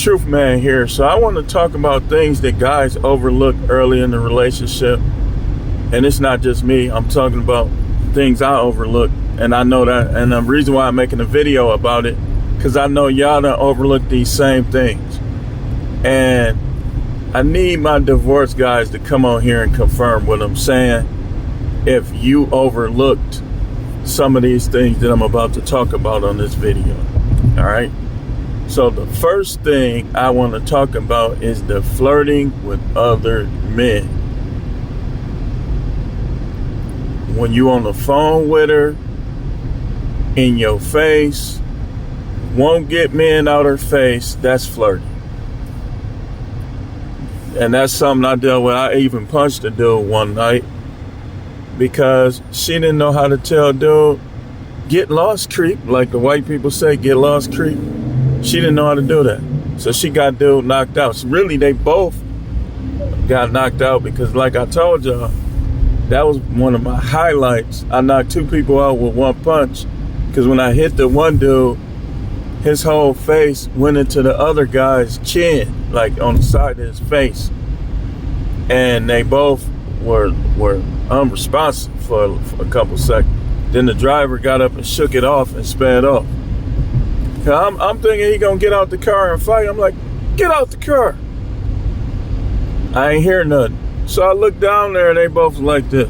Truth Man here. So I want to talk about things that guys overlook early in the relationship. And it's not just me. I'm talking about things I overlook. And I know that. And the reason why I'm making a video about it, because I know y'all done overlook these same things. And I need my divorce guys to come on here and confirm what I'm saying. If you overlooked some of these things that I'm about to talk about on this video. All right. So the first thing I want to talk about is the flirting with other men. When you on the phone with her, in your face, won't get men out her face, that's flirting. And that's something I dealt with. I even punched a dude one night because she didn't know how to tell dude, get lost, creep. Like the white people say, get lost, creep. She didn't know how to do that. So she got dude knocked out. So really, they both got knocked out because like I told y'all, that was one of my highlights. I knocked two people out with one punch because when I hit the one dude, his whole face went into the other guy's chin, like on the side of his face. And they both were unresponsive for a couple seconds. Then the driver got up and shook it off and sped off. I'm thinking he gonna get out the car and fight. I'm like, get out the car. I ain't hear nothing. So I looked down there and they both like this.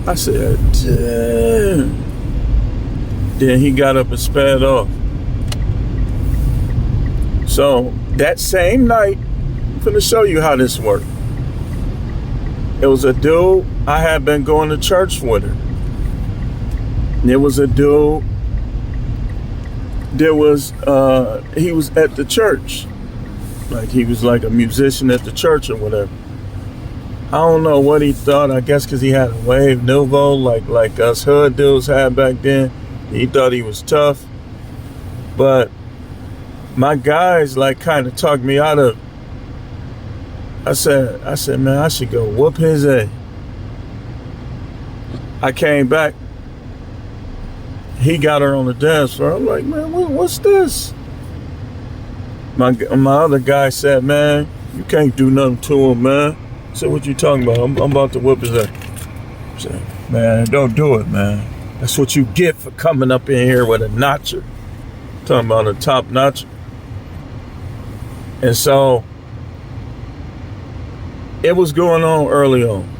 I said, damn. Then he got up and sped off. So that same night, I'm gonna show you how this worked. It was a dude I had been going to church with her. There was a dude that was, he was at the church. Like he was like a musician at the church or whatever. I don't know what he thought. I guess because he had a wave nouveau like us hood dudes had back then. He thought he was tough. But my guys like kind of talked me out of. I said, man, I should go whoop his ass. I came back. He got her on the dance floor. I'm like, man, what's this? My other guy said, man, you can't do nothing to him, man. I said, what you talking about? I'm about to whip his ass. I said, man, don't do it, man. That's what you get for coming up in here with a notcher. Talking about a top notcher. And so it was going on early on.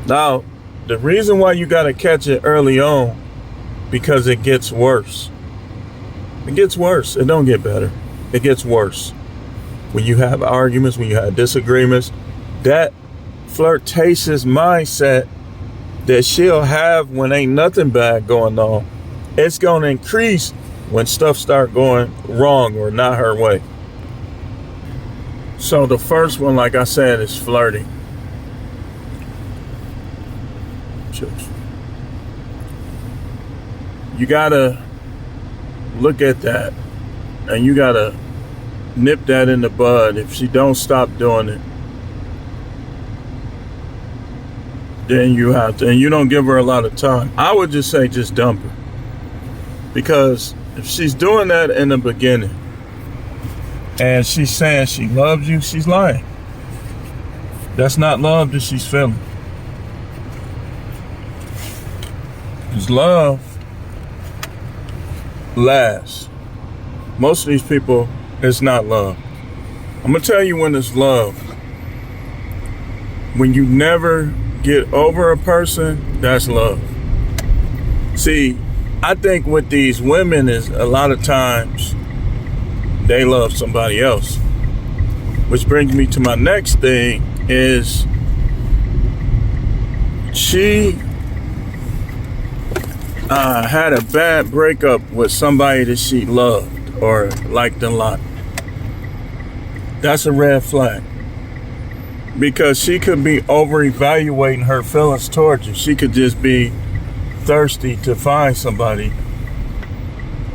Now, the reason why you got to catch it early on, because it gets worse. It gets worse. It don't get better. It gets worse. When you have arguments, when you have disagreements, that flirtatious mindset that she'll have when ain't nothing bad going on, it's going to increase when stuff start going wrong or not her way. So the first one, like I said, is flirting. You gotta look at that and you gotta nip that in the bud. If she don't stop doing it, then you have to, and you don't give her a lot of time. I would just say just dump her. Because if she's doing that in the beginning and she's saying she loves you, she's lying. That's not love that she's feeling. Because love lasts. Most of these people, it's not love. I'm gonna tell you when it's love. When you never get over a person, that's love. See, I think with these women is a lot of times they love somebody else. Which brings me to my next thing is she had a bad breakup with somebody that she loved or liked a lot. That's a red flag. Because she could be over-evaluating her feelings towards you. She could just be thirsty to find somebody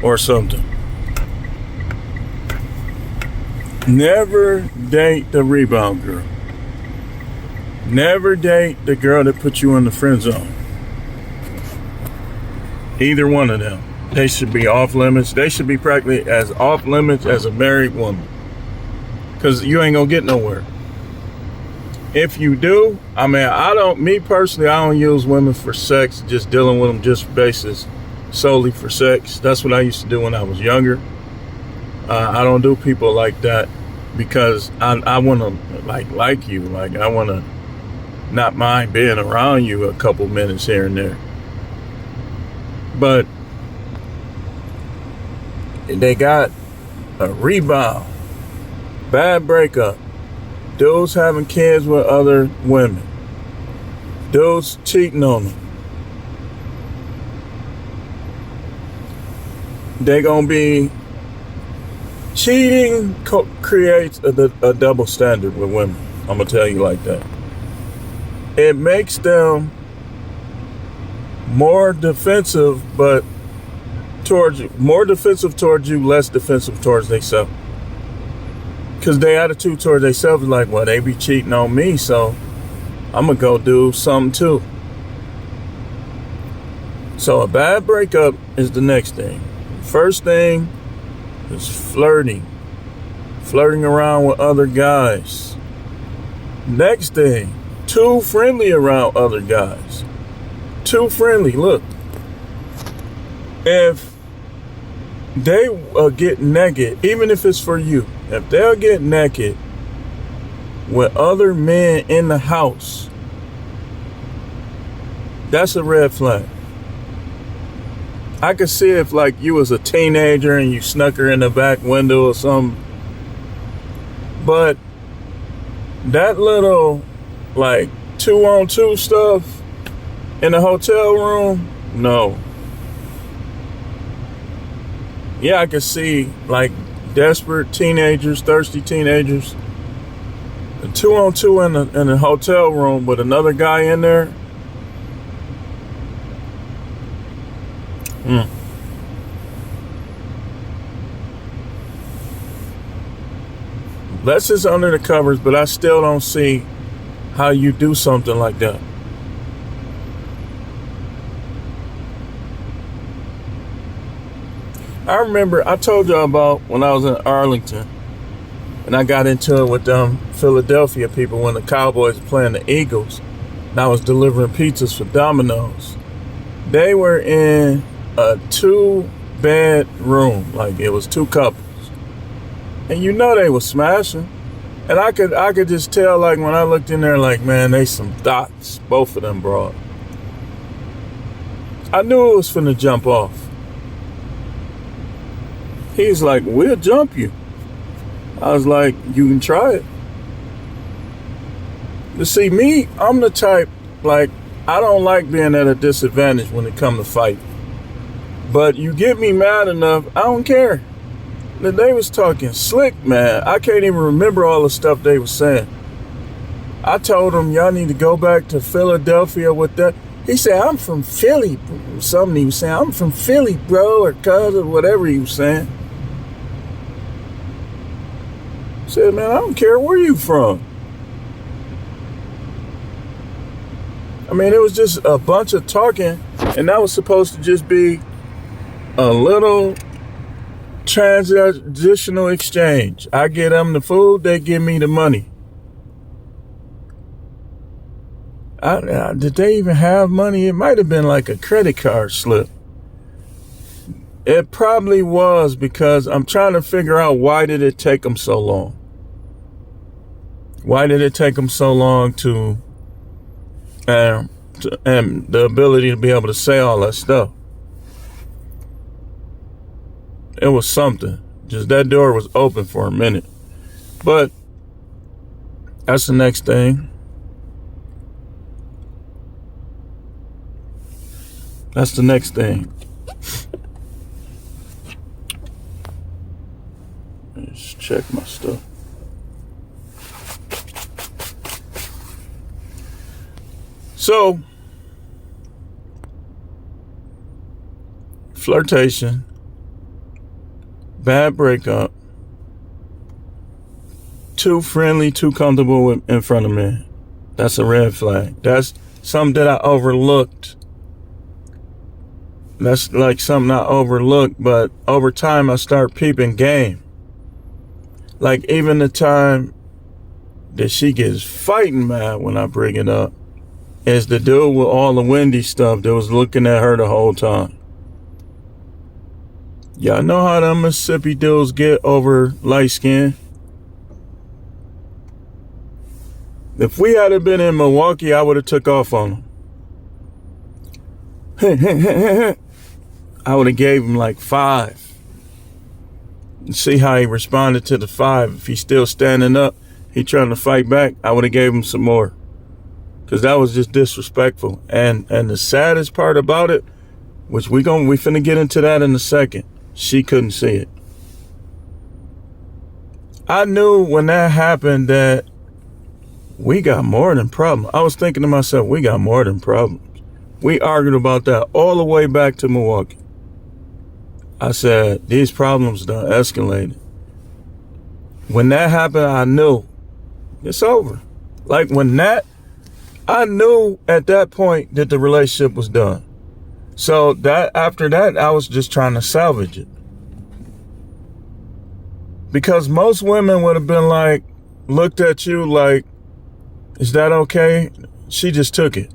or something. Never date the rebound girl. Never date the girl that put you in the friend zone. Either one of them. They should be off limits. They should be practically as off limits as a married woman. Because you ain't gonna get nowhere. If you do, I mean, me personally, I don't use women for sex, just dealing with them just basis solely for sex. That's what I used to do when I was younger. I don't do people like that because I want to like you. Like, I want to not mind being around you a couple minutes here and there. But they got a rebound, bad breakup, dudes having kids with other women, dudes cheating on them. They gonna be cheating creates a double standard with women. I'm gonna tell you like that. It makes them more defensive, but more defensive towards you, less defensive towards themselves. Because their attitude towards themselves is like, well, they be cheating on me, so I'm gonna go do something too. So a bad breakup is the next thing. First thing is flirting around with other guys. Next thing, too friendly around other guys. Too friendly. Look, if they get naked, even if it's for you, if they'll get naked with other men in the house, that's a red flag. I could see if like you was a teenager and you snuck her in the back window or something. But that little like 2-on-2 stuff in the hotel room, no. Yeah, I could see like desperate teenagers, thirsty teenagers, the 2-on-2 in a hotel room with another guy in there. That's just under the covers, but I still don't see how you do something like that. I remember I told y'all about when I was in Arlington and I got into it with them Philadelphia people when the Cowboys were playing the Eagles and I was delivering pizzas for Domino's. They were in a 2-bed room, like it was 2 couples. And you know they was smashing. And I could just tell, like, when I looked in there, like, man, they some thoughts, both of them broad. I knew it was finna jump off. He's like, we'll jump you. I was like, you can try it. But see, me, I'm the type, like, I don't like being at a disadvantage when it comes to fight. But you get me mad enough, I don't care. They was talking slick, man. I can't even remember all the stuff they was saying. I told him, y'all need to go back to Philadelphia with that. He said, I'm from Philly. Something he was saying, I'm from Philly, bro, or cuz, or whatever he was saying. I said, man, I don't care where you from. I mean, it was just a bunch of talking, and that was supposed to just be a little transactional exchange. I get them the food, they give me the money. Did they even have money? It might have been like a credit card slip. It probably was, because I'm trying to figure out, why did it take them so long? Why did it take them so long to and the ability to be able to say all that stuff? It was something. Just that door was open for a minute. But that's the next thing. That's the next thing. Let's check my stuff. So, flirtation, bad breakup, too friendly, too comfortable in front of men. That's a red flag. That's something that I overlooked That's like something I overlooked, but over time I start peeping game. Like even the time that she gets fighting mad when I bring it up is the dude with all the windy stuff that was looking at her the whole time. Y'all know how them Mississippi dudes get over light skin. If we had been in Milwaukee, I would have took off on him. I would have gave him like 5. And see how he responded to the 5. If he's still standing up, he trying to fight back, I would have gave him some more. Because that was just disrespectful. And the saddest part about it, which we finna get into that in a second, she couldn't see it. I knew when that happened that we got more than problems. I was thinking to myself, we got more than problems. We argued about that all the way back to Milwaukee. I said, these problems done escalated. When that happened, I knew it's over. Like I knew at that point that the relationship was done. So that after that, I was just trying to salvage it. Because most women would have been like, looked at you like, is that okay? She just took it.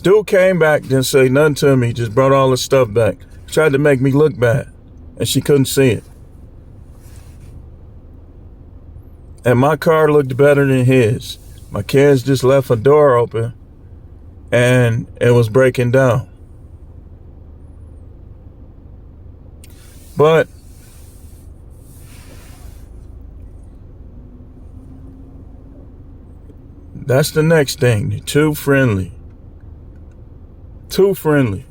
Dude came back, didn't say nothing to me, just brought all his stuff back. Tried to make me look bad, and she couldn't see it. And my car looked better than his. My kids just left a door open, and it was breaking down. But that's the next thing. They're too friendly. Too friendly.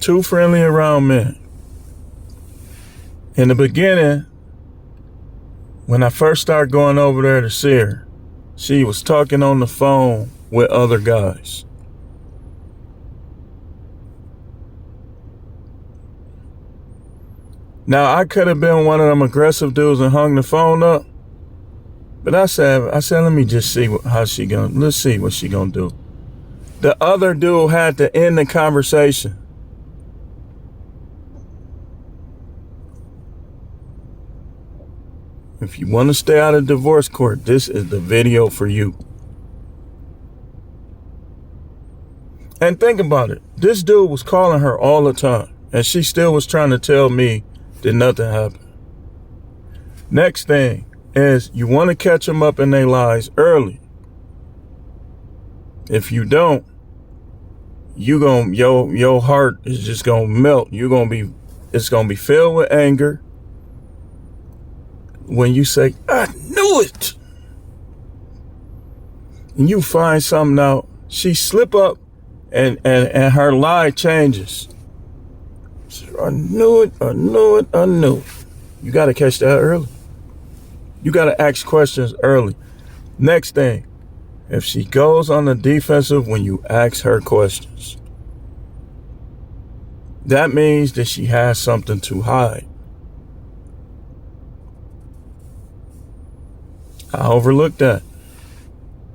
Too friendly around men. In the beginning, when I first started going over there to see her, she was talking on the phone with other guys. Now, I could have been one of them aggressive dudes and hung the phone up. But I said, let me just see let's see what she gonna do. The other dude had to end the conversation. If you want to stay out of divorce court, this is the video for you. And think about it. This dude was calling her all the time, and she still was trying to tell me that nothing happened. Next thing is you want to catch them up in their lies early. If you don't, your heart is just gonna melt. It's gonna be filled with anger. When you say, I knew it, and you find something out, she slip up and her lie changes. I knew it. You got to catch that early. You got to ask questions early. Next thing, if she goes on the defensive when you ask her questions, that means that she has something to hide. I overlooked that.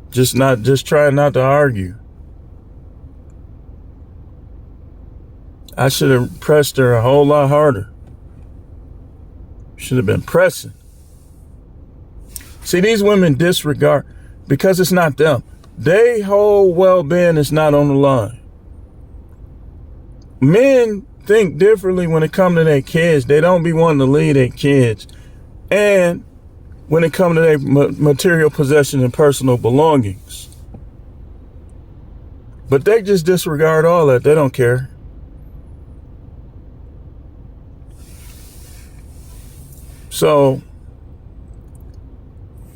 Just try not to argue. I should have pressed her a whole lot harder. Should have been pressing. See, these women disregard because it's not them. Their whole well-being is not on the line. Men think differently when it comes to their kids. They don't be wanting to leave their kids. And when it comes to their material possession and personal belongings. But they just disregard all that. They don't care. So,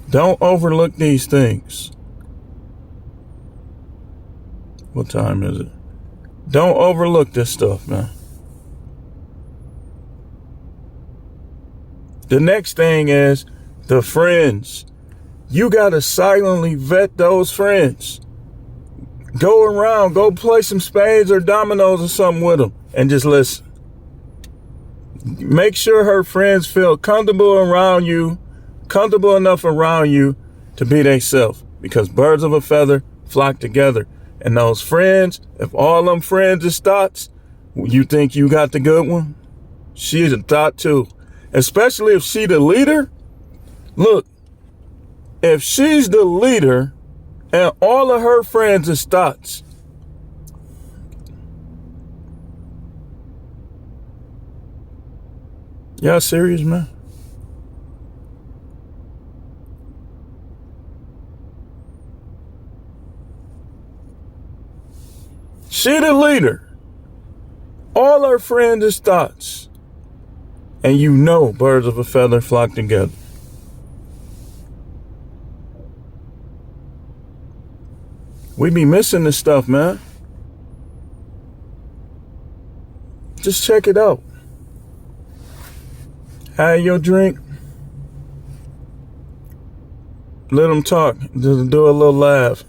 don't overlook these things. What time is it? Don't overlook this stuff, man. The next thing is the friends. You got to silently vet those friends. Go around, go play some spades or dominoes or something with them and just listen. Make sure her friends feel comfortable around you, comfortable enough around you to be themselves, because birds of a feather flock together. And those friends, if all them friends is thoughts, you think you got the good one? She's a thought too. Especially if she the leader. Look, if she's the leader and all of her friends is thoughts, y'all serious, man? She the leader. All her friends is thoughts. And you know birds of a feather flock together. We be missing this stuff, man. Just check it out. Have your drink. Let them talk. Just do a little laugh.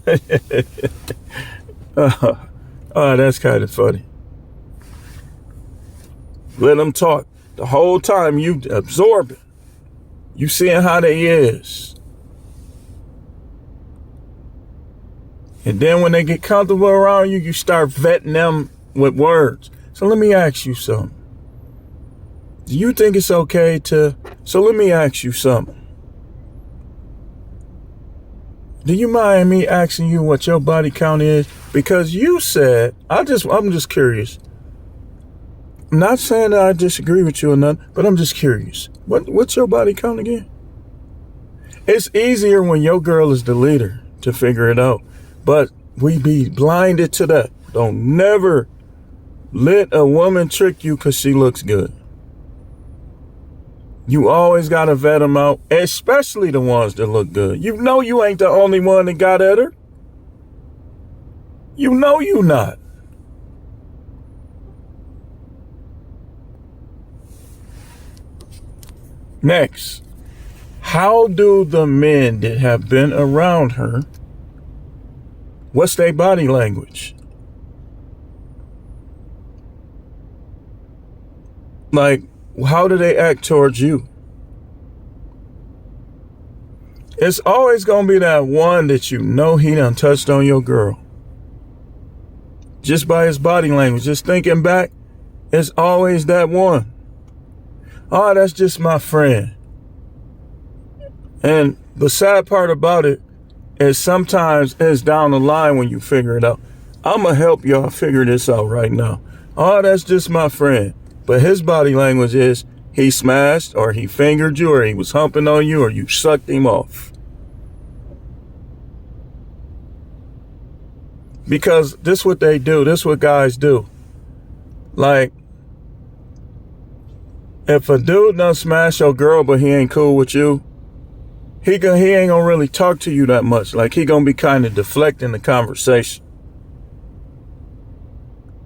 Oh, that's kind of funny. Let them talk. The whole time you absorb it. You seeing how they is. And then when they get comfortable around you, you start vetting them with words. So let me ask you something. Do you think it's okay to... So let me ask you something. Do you mind me asking you what your body count is? Because you said, I'm just curious. I'm not saying that I disagree with you or nothing, but I'm just curious. What's your body count again? It's easier when your girl is the leader to figure it out. But we be blinded to that. Don't never let a woman trick you because she looks good. You always got to vet them out, especially the ones that look good. You know you ain't the only one that got at her. You know you not. Next, how do the men that have been around her, what's their body language? Like, how do they act towards you? It's always going to be that one that you know he done touched on your girl. Just by his body language, just thinking back, it's always that one. Oh, that's just my friend. And the sad part about it is sometimes it's down the line when you figure it out. I'm going to help y'all figure this out right now. Oh, that's just my friend. But his body language is he smashed or he fingered you or he was humping on you or you sucked him off. Because this is what they do. This is what guys do. Like, if a dude done smash your girl but he ain't cool with you, he ain't gonna really talk to you that much. Like, he gonna be kind of deflecting the conversation.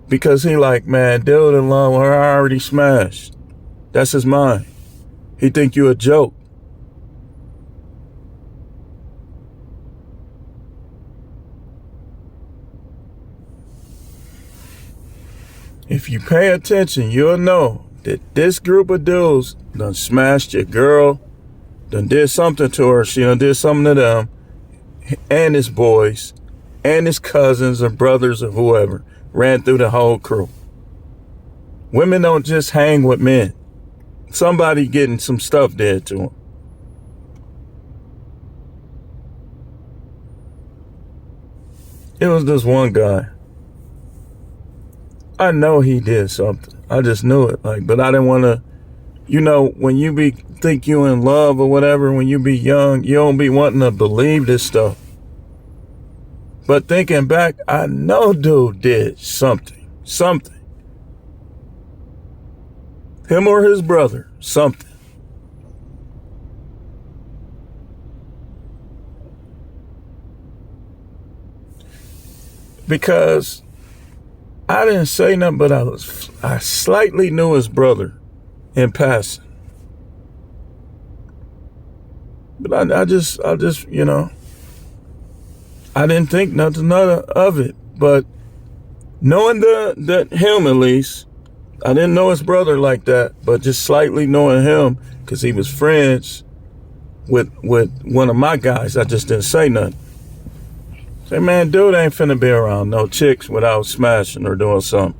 Because he like, man, dude in love with her, I already smashed. That's his mind. He think you a joke. If you pay attention, you'll know that this group of dudes done smashed your girl, done did something to her, she done did something to them, and his boys, and his cousins or brothers or whoever, ran through the whole crew. Women don't just hang with men. Somebody getting some stuff dead to them. It was this one guy. I know he did something. I just knew it. Like, but I didn't want to, when you think you in love or whatever, when you be young, you don't be wanting to believe this stuff. But thinking back, I know dude did something. Him or his brother, something. Because I didn't say nothing, but I slightly knew his brother in passing. But I just, I didn't think nothing of it. But knowing that him, at least, I didn't know his brother like that, but just slightly knowing him, because he was friends with one of my guys, I just didn't say nothing. Say, man, dude ain't finna be around no chicks without smashing or doing something.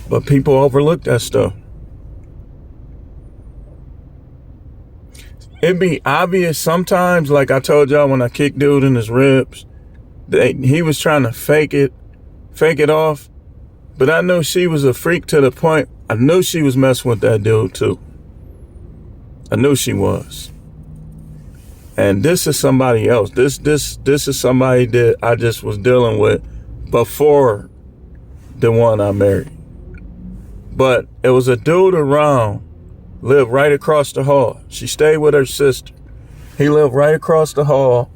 But people overlook that stuff. It'd be obvious sometimes, like I told y'all when I kicked dude in his ribs, he was trying to fake it off. But I knew she was a freak to the point, I knew she was messing with that dude too. I knew she was. And this is somebody else. This is somebody that I just was dealing with before the one I married. But it was a dude around, lived right across the hall. She stayed with her sister. He lived right across the hall.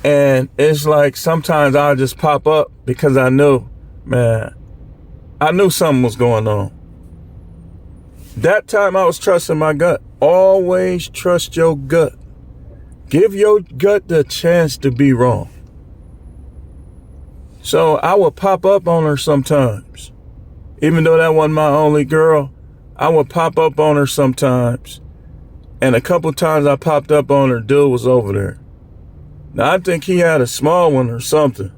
And it's like sometimes I'll just pop up because I knew, man, I knew something was going on. That time I was trusting my gut. Always trust your gut. Give your gut the chance to be wrong. So I would pop up on her sometimes. Even though that wasn't my only girl, I would pop up on her sometimes. And a couple times I popped up on her, dude was over there. Now I think he had a small one or something.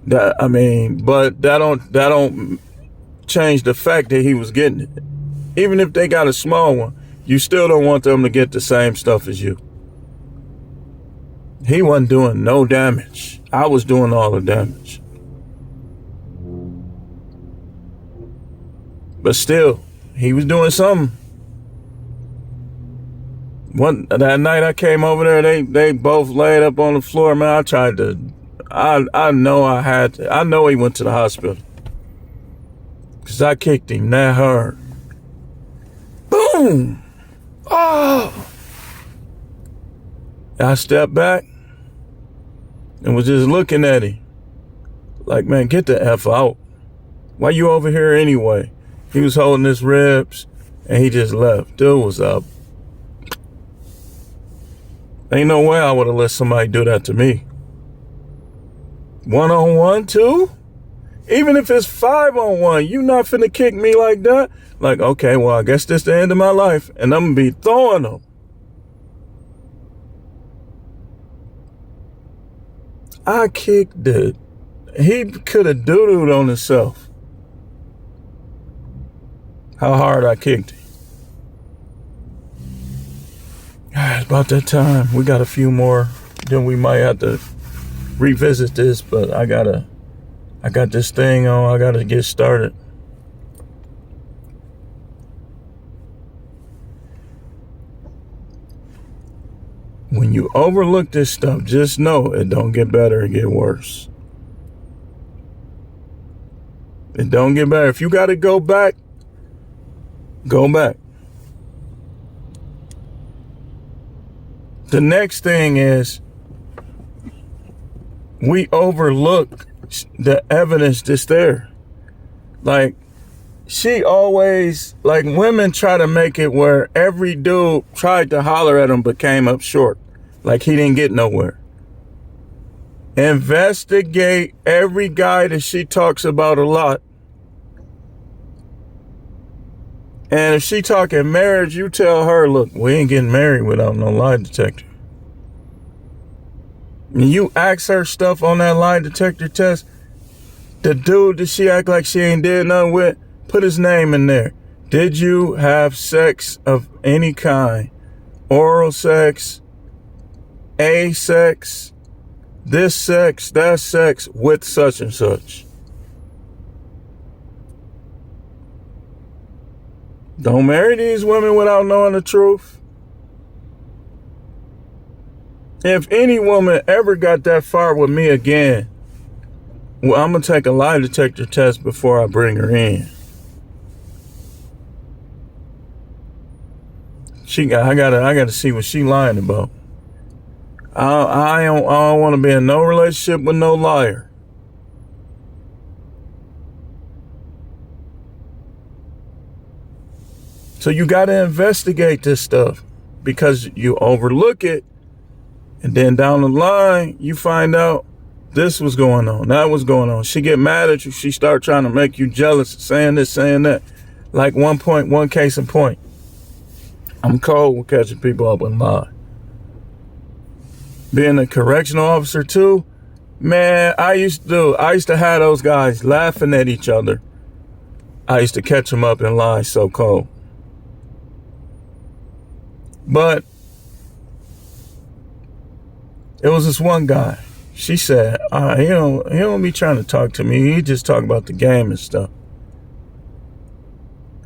But that don't change the fact that he was getting it. Even if they got a small one, you still don't want them to get the same stuff as you. He wasn't doing no damage. I was doing all the damage. But still, he was doing something. That night I came over there, they both laid up on the floor, man. I know he went to the hospital. Cause I kicked him that hard. Boom! Oh! I stepped back and was just looking at him. Like, man, get the F out. Why you over here anyway? He was holding his ribs and he just left. Dude was up. Ain't no way I would have let somebody do that to me. 1-on-1 too? Even if it's 5-on-1, you not finna kick me like that? Like, okay, well, I guess this the end of my life, and I'm gonna be throwing them. I kicked it. He could have doo-dooed on himself. How hard I kicked him. It's about that time. We got a few more. Then we might have to revisit this, but I got this thing on. I gotta get started. When you overlook this stuff, just know it don't get better, it get worse. It don't get better. If you gotta go back, go back. The next thing is we overlook the evidence that's there. Like, she always, like, women try to make it where every dude tried to holler at him but came up short. Like he didn't get nowhere. Investigate every guy that she talks about a lot. And if she talking marriage, you tell her, look, we ain't getting married without no lie detector. And you ask her stuff on that lie detector test, the dude that she act like she ain't did nothing with, put his name in there. Did you have sex of any kind? Oral sex, sex, this sex, that sex with such and such. Don't marry these women without knowing the truth. If any woman ever got that far with me again, well, I'm gonna take a lie detector test before I bring her in. I gotta see what she lying about. I don't want to be in no relationship with no liar. So you got to investigate this stuff because you overlook it. And then down the line, you find out this was going on. That was going on. She get mad at you. She start trying to make you jealous, saying this, saying that. Like one case in point. I'm cold with catching people up in lie. Being a correctional officer too, man, I used to have those guys laughing at each other. I used to catch them up in lie so cold. But it was this one guy. She said, he don't be trying to talk to me. He just talk about the game and stuff.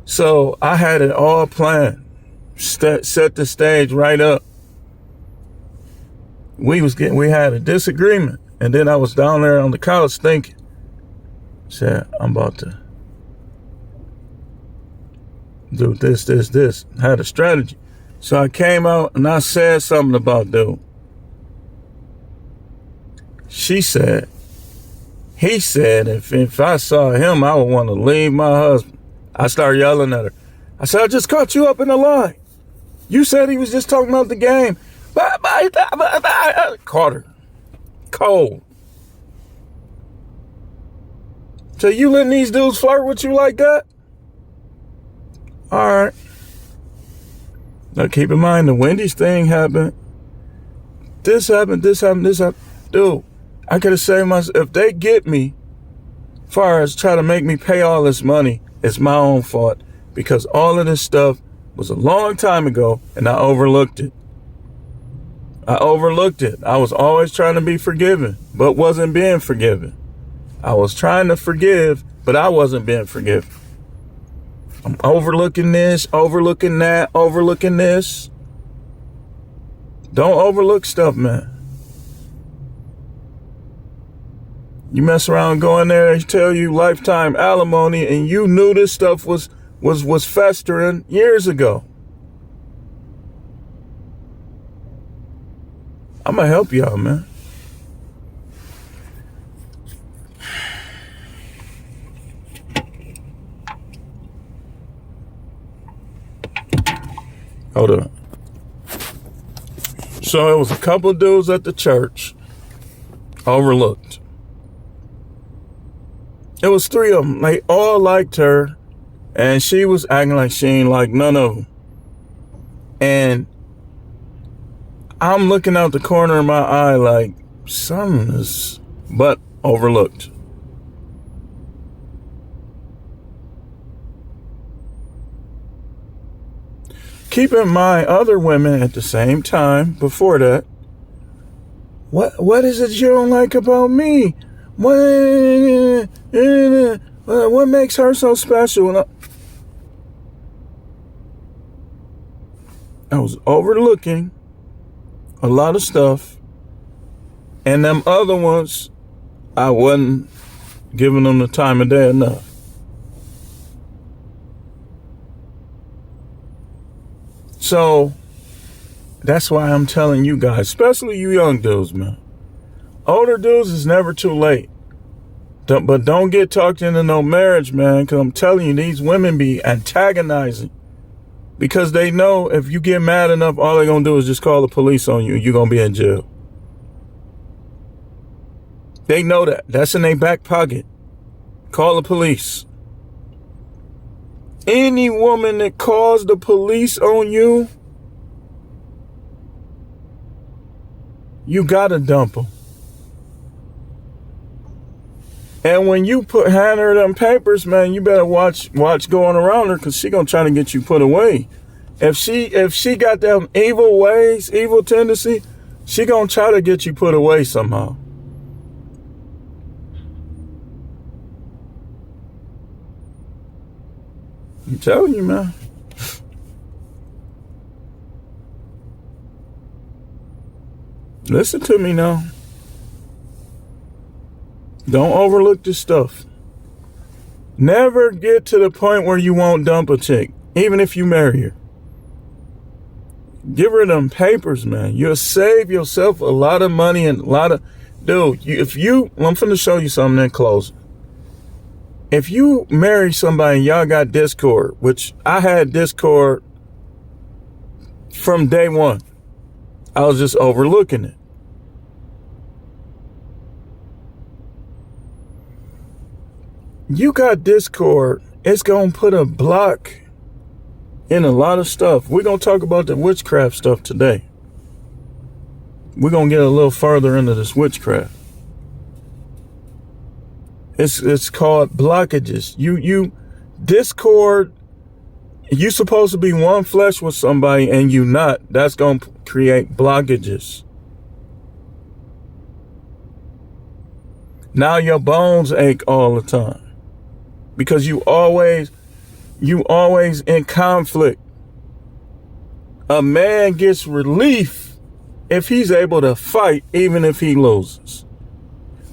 So I had it all planned. Set the stage right up. We had a disagreement. And then I was down there on the couch thinking, said, I'm about to do this. I had a strategy. So I came out and I said something about dude. He said, if I saw him, I would want to leave my husband. I started yelling at her. I said, I just caught you up in the lie. You said he was just talking about the game. Caught her. Cold. So you letting these dudes flirt with you like that? All right. Now keep in mind the Wendy's thing happened. This happened. Dude, I could have saved myself. If they get me, as far as try to make me pay all this money, it's my own fault. Because all of this stuff was a long time ago and I overlooked it. I was always trying to be forgiven, but wasn't being forgiven. I was trying to forgive, but I wasn't being forgiven. I'm overlooking this, overlooking that, overlooking this. Don't overlook stuff, man. You mess around going there, they tell you lifetime alimony, and you knew this stuff was festering years ago. I'm gonna help y'all, man. Hold on. So it was a couple dudes at the church, overlooked. It was 3 of them. They all liked her, and she was acting like she ain't like none of them. And I'm looking out the corner of my eye like something is, but overlooked. Keep in mind, other women at the same time, before that, what is it you don't like about me? What makes her so special? I was overlooking a lot of stuff, and them other ones, I wasn't giving them the time of day enough. So that's why I'm telling you guys, especially you young dudes, man. Older dudes, is never too late. But don't get talked into no marriage, man, because I'm telling you, these women be antagonizing. Because they know if you get mad enough, all they're going to do is just call the police on you. You're going to be in jail. They know that. That's in their back pocket. Call the police. Any woman that calls the police on you, you got to dump them. And when you hand her them papers, man, you better watch going around her, because she gonna try to get you put away. If she got them evil ways, evil tendency, she gonna try to get you put away somehow. I'm telling you, man. Listen to me now. Don't overlook this stuff. Never get to the point where you won't dump a chick, even if you marry her. Give her them papers, man. You'll save yourself a lot of money and a lot of... Dude, I'm finna show you something in closing. If you marry somebody and y'all got Discord, which I had Discord from day one, I was just overlooking it. You got Discord it's going to put a block in a lot of stuff. We're going to talk about the witchcraft stuff today. We're going to get a little further into this witchcraft. It's called blockages. You discord. You supposed to be one flesh with somebody and you not. That's going to create blockages. Now your bones ache all the time because you always in conflict. A man gets relief if he's able to fight, even if he loses.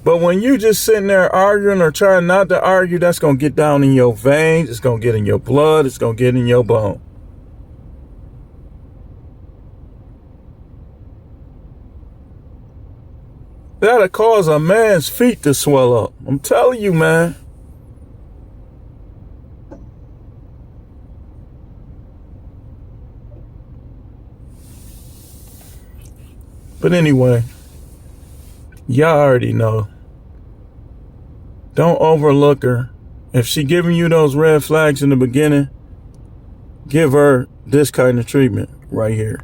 But when you just sitting there arguing or trying not to argue, that's going to get down in your veins. It's going to get in your blood. It's going to get in your bone. That'll cause a man's feet to swell up. I'm telling you, man. But anyway, y'all already know. Don't overlook her. If she giving you those red flags in the beginning, give her this kind of treatment right here.